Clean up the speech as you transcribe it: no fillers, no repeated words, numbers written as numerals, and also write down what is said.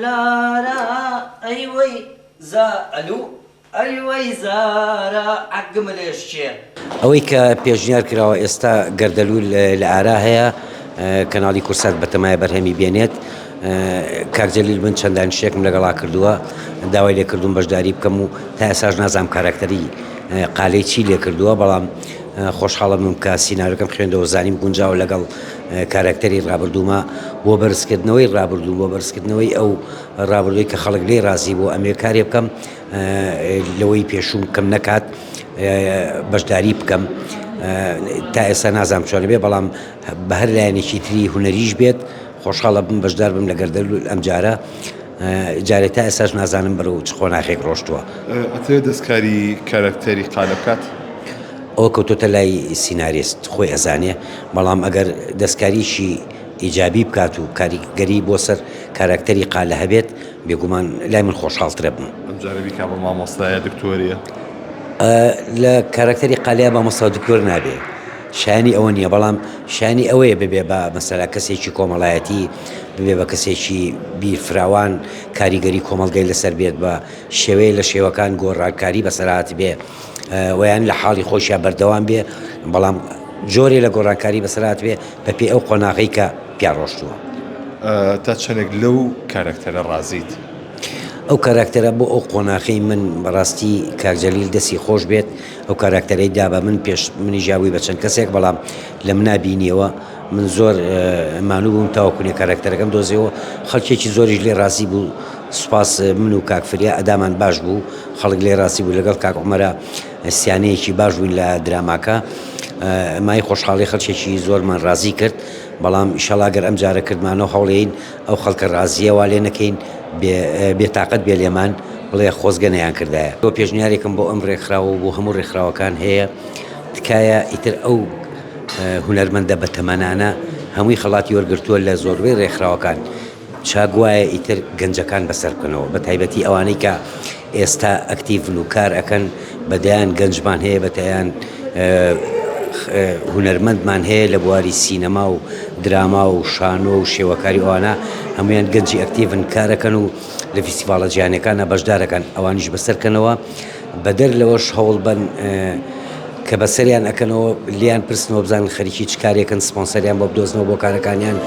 لارا أيوي زالو أيوي زارا عقم الاشياء ئەوەی کە پێشنیار کراوە ئێستا گەردەلوول لە ئارا هەیە کەناڵی کورسات بەتەمایە بەرهەمی بێنێت. کاکجەلیل من چەندان شتێکم لەگەڵا کردووە، داوای لێ کردوم بەشداری بکەم و تا ئێساش نازانم کارکتەری قالەی چی لێ کردووە، بەڵام خۆشحاڵم کە سیناریۆکەم خوێندەوە زانیم گونجاو لەگەڵ کارکتەری ڕابردوومە بۆ بەرزکردنەوەی ڕابردوو بۆ بەرزکردنەوەی ئەو ڕابردووی کە خەڵک لێ رازی بۆ ئەمێ کارێ بکەم لەوەی پێشوم کەم نەکات بەشداری بکەم. تا ئێستا نازانم چۆن بێ، بەڵام بە هەر لایەنێکی تری هونەریش بێت خۆشحاڵە بم بەشدار بم لە گەردەلوول ئەم جارە. جارێ تا ئێستاش نازانم بەرەو چ خۆناخێک ڕۆشتووە. ئەتەوێت دەستکاری کارکتەری قالە بکات؟ ئەوە کەوتۆتە لای سیناریست خۆی ئەزانێ، بەڵام ئەگەر دەستکاریشی ئیجابی بکات و کاریگەری بۆ سەر کارکتەری قالە هەبێت بێگومان لای من خۆشحاڵترە بم. ئەم جارە بیکا بە مامۆستایە دکتۆریە لە کارکتەری قالەیە بە مەستا دکتۆر نابێ، شانی ئەوە نییە، بەڵام شانی ئەوەیە ببێ بە مەسەلا کەسێکی کۆمەڵایەتی، ببێ بە کەسێکی بیرفراوان، کاریگەری کۆمەڵگەی لەسەر بێت، بە شێوەیە لە شێوەکان گۆڕانکاری بەسەرات بێ، ویان لە حاڵی خۆشیان بەردەوام بێ، بەڵام جۆرێ لە گۆڕانکاری بەسەرات بێ بە پێی ئەو قۆناغی کە پیا ڕۆشتووە. تا چەندێک لەو کارکتەرە ڕازیت؟ ئەو کاراکتەرە بۆ ئەو قۆناغی من بەڕاستی کاکجەلیل دەستی خۆش بێت، ئەو کاراکتەرەی دا بە من پێش منی ژاوی بە چەند کەسێک، بەڵام لە منابینیەوە من زۆر مانوو بووم تاوەکوونێ کاراکتەرەکەم دۆزیەوە، خەڵکێکی زۆریش لێ ڕازی بوو. سوپاس من و کاکفریا ئەدامان باش بوو، خەڵک لێ ڕاستی بوو، لەگەڵ کاک عومەرە سیانەیەکی باش بووین لە دراماکە، مای خۆشحاڵی خەڵکێکی زۆرمان ڕازی کرد، بەڵام ئیشەڵا گەر ئەم جارە کردمانەوە هەوڵێین ئەو خەڵکە ڕازیەوە لێ نەکەین بێتاقەت بێ لێمان بڵێ خۆزگە نەیان کردایە. بۆ پێشنیارێکم بۆ ئەم ڕێکخراوە و بۆ هەموو ڕێکخراوەکان هەیە، تکایە ئیتر ئەو هونەرمەندە بە تەمەنانە هەمووی خەڵاتی وەرگرتووە لە زۆربەی ڕێکخراوەکان، چاگوایە ئیتر گەنجەکان بەسەر بکەنەوە، بە تایبەتی ئەوانەی کە ئێستا ئەکتیڤن و کار ئەکەن، بەدایان گەنجمان هەیە، بەتایان هونەرمەندمان هەیە لە بواری سینەما و دراما و شانۆ و شێوەکاری ئەوانە، هەمویان گەنجی ئەکتیڤن کارەکەن و لە فیستیڤاڵە جیهانیەکانە بەشدارەکەن، ئەوانیش بەسەرکەنەوە، بەدەر لەوەش هەوڵ بن کە بەسەریان ئەکەنەوە لیان پرسنەوە بزانن خەریکی چ کارێکن، سپۆنسەریان بۆ بدۆزنەوە بۆ کارەکانیان.